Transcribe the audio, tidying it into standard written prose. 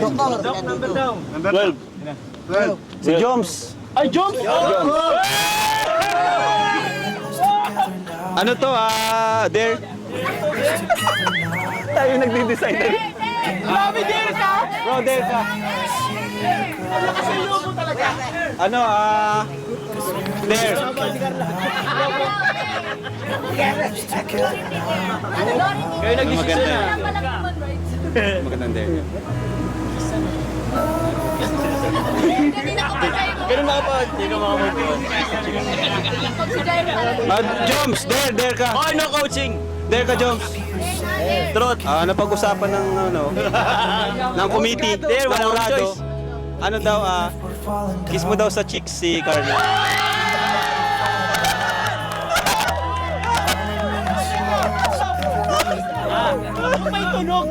Number down. Number 12. 12. Si Joms. Ay, Jones! Ano to, there? Tayo nagdi-decide. Grabe, Derek ka! Bro, there ka. Nakasalo mo talaga. Ano, there. Kayo nag-decision na. Magandang there. Ganun na pa. Hindi ka makamoy ko. Joms, there ka. Okay, no coaching. There ka, Joms. Trot. Napag-usapan ng, ng committee. There, wala akong Jurado. choice. Ano daw, kiss mo daw sa cheeks si Carla. May tunog.